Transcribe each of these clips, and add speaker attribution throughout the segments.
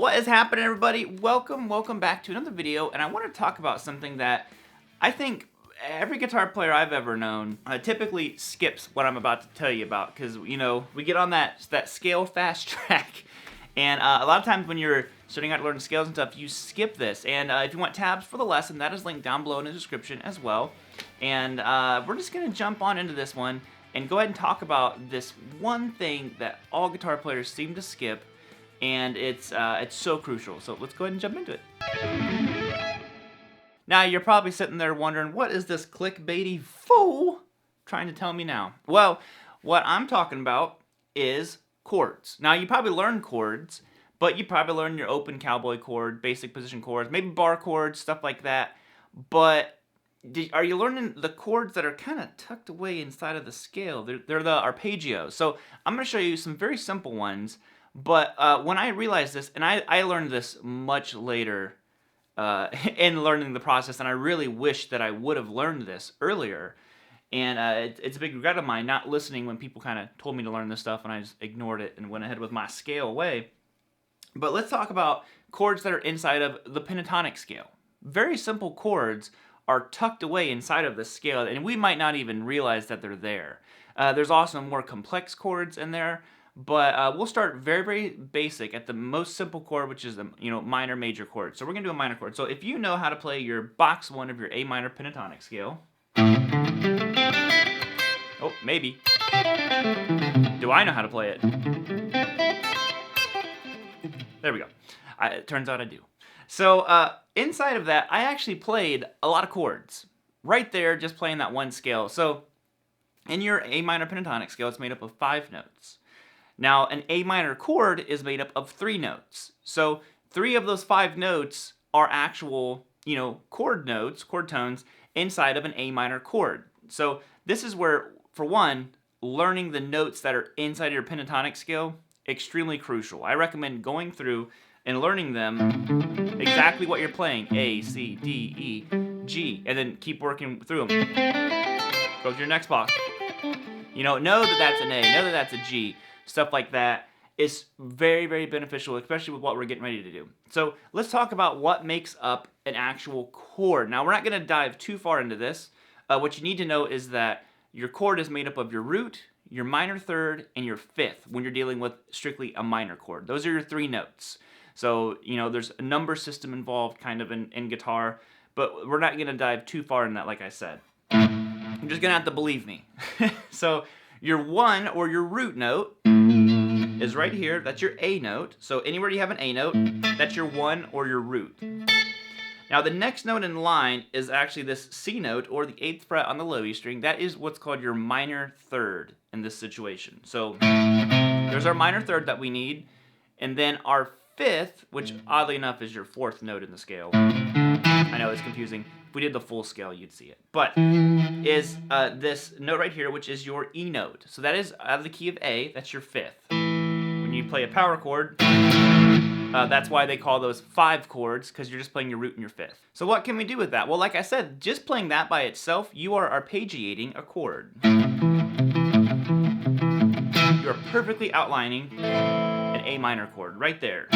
Speaker 1: What is happening, everybody? Welcome back to another video, and I want to talk about something that I think every guitar player I've ever known typically skips what I'm about to tell you about, because, you know, we get on that scale fast track, and a lot of times when you're starting out to learn scales and stuff, you skip this, and if you want tabs for the lesson, that is linked down below in the description as well, and we're just going to jump on into this one and go ahead and talk about this one thing that all guitar players seem to skip, and it's so crucial. So let's go ahead and jump into it. Now you're probably sitting there wondering, what is this clickbaity fool trying to tell me now? Well, what I'm talking about is chords. Now you probably learned chords, but you probably learned your open cowboy chord, basic position chords, maybe bar chords, stuff like that. But are you learning the chords that are kind of tucked away inside of the scale? They're the arpeggios. So I'm going to show you some very simple ones. But when I realized this, and I learned this much later in learning the process, and I really wish that I would have learned this earlier. And it's a big regret of mine not listening when people kind of told me to learn this stuff, and I just ignored it and went ahead with my scale way. But let's talk about chords that are inside of the pentatonic scale. Very simple chords are tucked away inside of the scale, and we might not even realize that they're there. There's also more complex chords in there. But we'll start very, very basic at the most simple chord, which is the minor major chord. So we're gonna do a minor chord. So if you know how to play your box 1 of your A minor pentatonic scale, oh, maybe. Do I know how to play it? There we go. It turns out I do. So inside of that, I actually played a lot of chords right there, just playing that one scale. So in your A minor pentatonic scale, it's made up of 5 notes. Now, an A minor chord is made up of 3 notes. So 3 of those 5 notes are actual, chord notes, chord tones, inside of an A minor chord. So this is where, for one, learning the notes that are inside your pentatonic scale, extremely crucial. I recommend going through and learning them exactly what you're playing. A, C, D, E, G, and then keep working through them. Go to your next box. Know that that's an A, know that that's a G. Stuff like that is very, very beneficial, especially with what we're getting ready to do. So let's talk about what makes up an actual chord. Now, we're not going to dive too far into this. What you need to know is that your chord is made up of your root, your minor third, and your fifth when you're dealing with strictly a minor chord. Those are your 3 notes. So, there's a number system involved kind of in guitar, but we're not going to dive too far in that, like I said. You're just going to have to believe me. So your 1 or your root note is right here. That's your A note. So anywhere you have an A note, that's your 1 or your root. Now the next note in line is actually this C note, or the 8th fret on the low E string. That is what's called your minor third in this situation. So there's our minor third that we need. And then our 5th, which oddly enough is your 4th note in the scale. I know it's confusing. If we did the full scale, you'd see it. But is this note right here, which is your E note. So that is out of the key of A. That's your 5th. When you play a power chord, that's why they call those 5 chords, because you're just playing your root and your 5th. So what can we do with that? Well, like I said, just playing that by itself, you are arpeggiating a chord. You are perfectly outlining an A minor chord right there.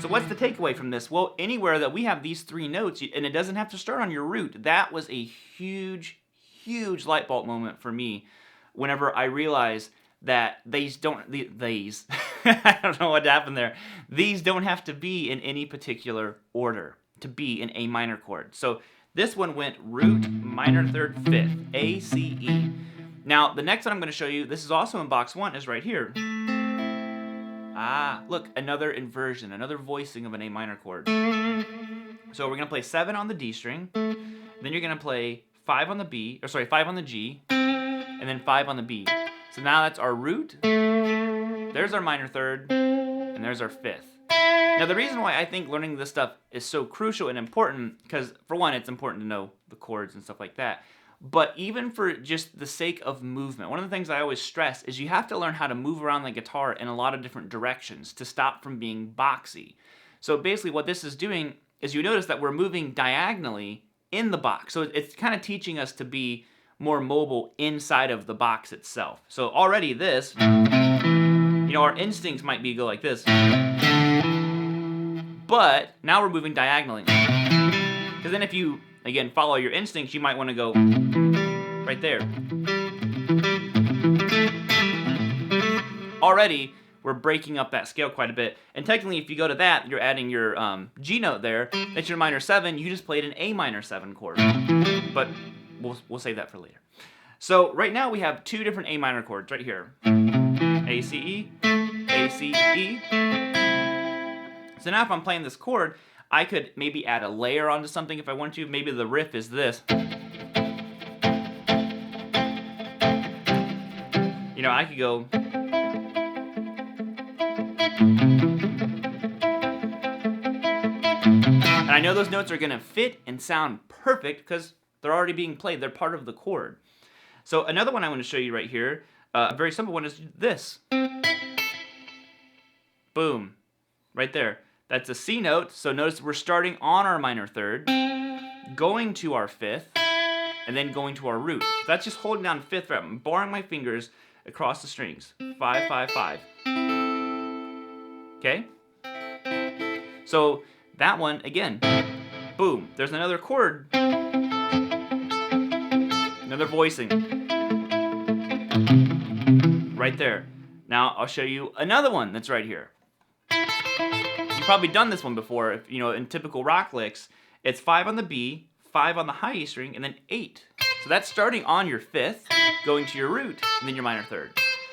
Speaker 1: So what's the takeaway from this? Well, anywhere that we have these 3 notes, and it doesn't have to start on your root, that was a huge, huge light bulb moment for me whenever I realized that these don't, I don't know what happened there. These don't have to be in any particular order to be an A minor chord. So this one went root, minor third, 5th, A, C, E. Now, the next one I'm going to show you, this is also in box 1, is right here. Ah, look, another inversion, another voicing of an A minor chord. So we're going to play 7 on the D string, then you're going to play 5 on the G, and then 5 on the B. So now that's our root, there's our minor third, and there's our 5th. Now the reason why I think learning this stuff is so crucial and important, because for one, it's important to know the chords and stuff like that, but even for just the sake of movement, one of the things I always stress is you have to learn how to move around the guitar in a lot of different directions to stop from being boxy. So basically what this is doing is you notice that we're moving diagonally in the box. So it's kind of teaching us to be more mobile inside of the box itself. So already this, our instincts might be go like this. But now we're moving diagonally. Because then if you, again, follow your instincts, you might want to go right there. Already, we're breaking up that scale quite a bit. And technically, if you go to that, you're adding your G note there. That's your minor 7. You just played an A minor 7 chord. But we'll save that for later. So right now, we have 2 different A minor chords right here. A, C, E, A, C, E. So now if I'm playing this chord, I could maybe add a layer onto something if I want to. Maybe the riff is this. You know, I could go... And I know those notes are going to fit and sound perfect because they're already being played. They're part of the chord. So another one I want to show you right here, a very simple one, is this. Boom. Right there. That's a C note. So notice we're starting on our minor 3rd, going to our 5th, and then going to our root. So that's just holding down 5th fret. I'm barring my fingers across the strings. 5, 5, 5. Okay? So that one, again, boom. There's another chord. Another voicing. Right there. Now I'll show you another one that's right here. You've probably done this one before. If, you know, in typical rock licks, it's 5 on the B, 5 on the high E string, and then 8. So that's starting on your 5th, going to your root, and then your minor 3rd.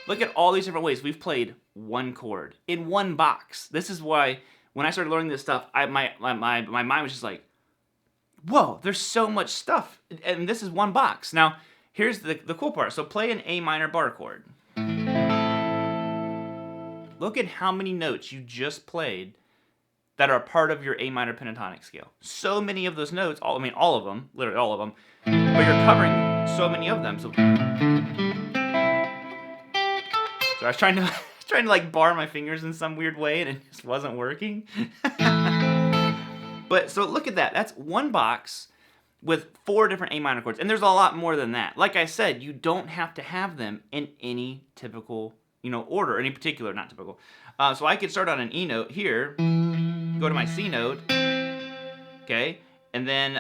Speaker 1: Look at all these different ways we've played one chord in one box. This is why when I started learning this stuff, my mind was just like, whoa, there's so much stuff, and this is one box. Now, here's the cool part. So play an A minor bar chord. Look at how many notes you just played that are part of your A minor pentatonic scale. So many of those notes, all of them, literally all of them, but you're covering so many of them. So I was trying to like bar my fingers in some weird way, and it just wasn't working. But so look at that. That's one box with 4 different A minor chords, and there's a lot more than that. Like I said, you don't have to have them in any typical, you know, order, any particular, not typical. So I could start on an E note here, go to my C note, okay, and then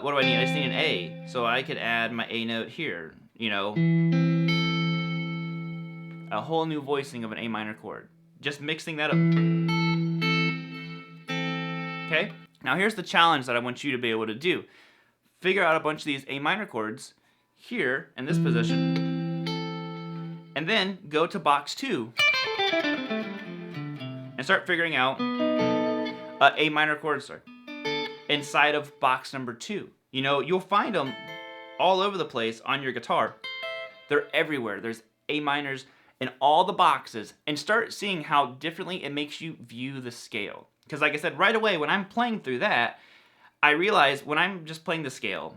Speaker 1: what do I need? I just need an A. So I could add my A note here, you know, a whole new voicing of an A minor chord. Just mixing that up. Okay? Now here's the challenge that I want you to be able to do. Figure out a bunch of these A minor chords here in this position, and then go to box 2 and start figuring out A minor chords inside of box number 2. You know, you'll find them all over the place on your guitar. They're everywhere. There's A minors in all the boxes, and start seeing how differently it makes you view the scale. Because like I said, right away, when I'm playing through that, I realize when I'm just playing the scale,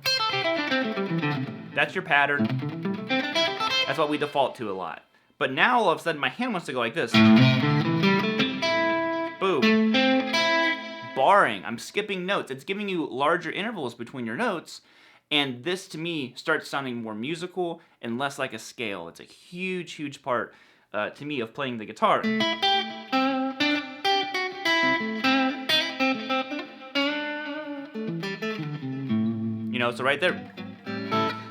Speaker 1: that's your pattern. That's what we default to a lot. But now, all of a sudden, my hand wants to go like this. Boom. Barring. I'm skipping notes. It's giving you larger intervals between your notes, and this, to me, starts sounding more musical and less like a scale. It's a huge, huge part, to me, of playing the guitar. You know, so right there,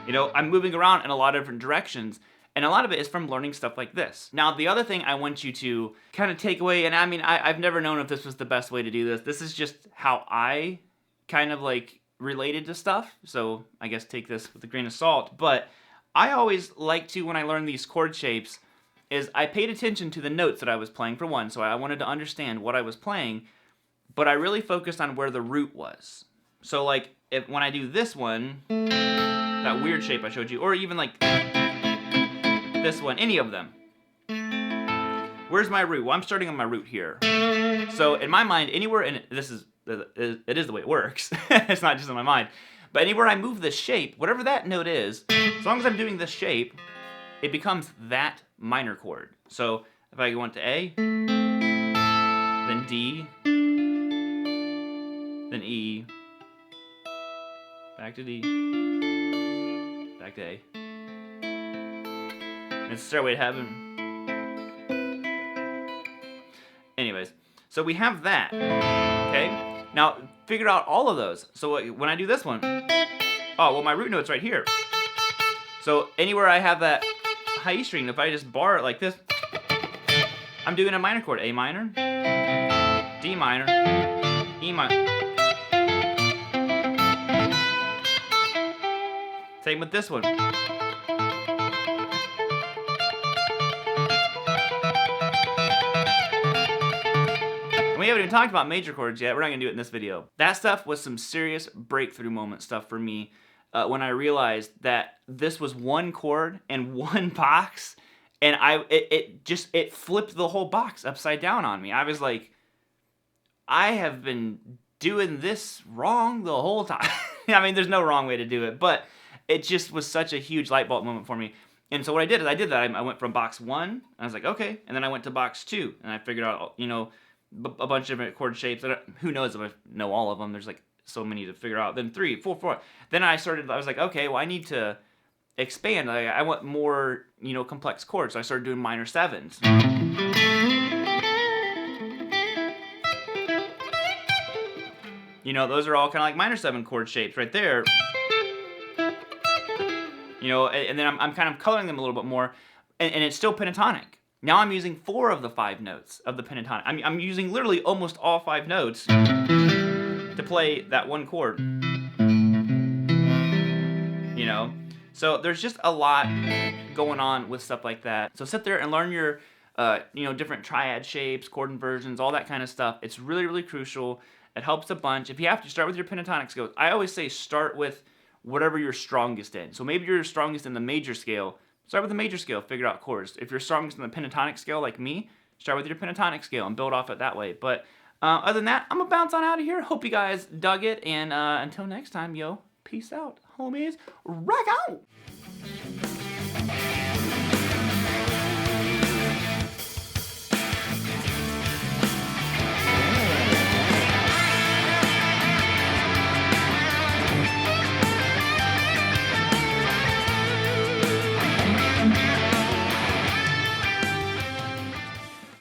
Speaker 1: you know, I'm moving around in a lot of different directions, and a lot of it is from learning stuff like this. Now, the other thing I want you to kind of take away, and I mean, I've never known if this was the best way to do this. This is just how I kind of like related to stuff, so I guess take this with a grain of salt. But I always like to, when I learn these chord shapes, is I paid attention to the notes that I was playing, for one, so I wanted to understand what I was playing, but I really focused on where the root was. So like, when I do this one, that weird shape I showed you, or even like this one, any of them, where's my root? Well, I'm starting on my root here. So in my mind, anywhere, and it is the way it works, it's not just in my mind, but anywhere I move this shape, whatever that note is, as long as I'm doing this shape, it becomes that minor chord. So if I go into A, then D, then E, back to D, back to A. And it's Stairway to Heaven. Anyways, So we have that, okay? Now, figure out all of those. So when I do this one, oh, well, my root note's right here. So anywhere I have that high E string, if I just bar it like this, I'm doing a minor chord, A minor, D minor, E minor. Same with this one. And we haven't even talked about major chords yet. We're not gonna do it in this video. That stuff was some serious breakthrough moment stuff for me when I realized that this was one chord and one box, and it flipped the whole box upside down on me. I was like, I have been doing this wrong the whole time. I mean, there's no wrong way to do it, but it just was such a huge light bulb moment for me. And so what I did is I went from box 1, and I was like, okay, and then I went to box 2, and I figured out, you know, a bunch of different chord shapes. Who knows if I know all of them? There's like so many to figure out. Then 3, 4, 4. Then I was like, okay, well, I need to expand. I want more, you know, complex chords. So I started doing minor 7s. You know, those are all kind of like minor 7 chord shapes right there. You know, and then I'm kind of coloring them a little bit more, and it's still pentatonic. Now I'm using 4 of the 5 notes of the pentatonic. I'm using literally almost all 5 notes to play that one chord. You know? So there's just a lot going on with stuff like that. So sit there and learn your, you know, different triad shapes, chord inversions, all that kind of stuff. It's really, really crucial. It helps a bunch. If you have to, start with your pentatonic scales. I always say start with whatever you're strongest in. So maybe you're strongest in the major scale. Start with the major scale, figure out chords. If you're strongest in the pentatonic scale like me, start with your pentatonic scale and build off it that way. But other than that, I'm gonna bounce on out of here. Hope you guys dug it, and until next time, yo, peace out, homies. Rock out!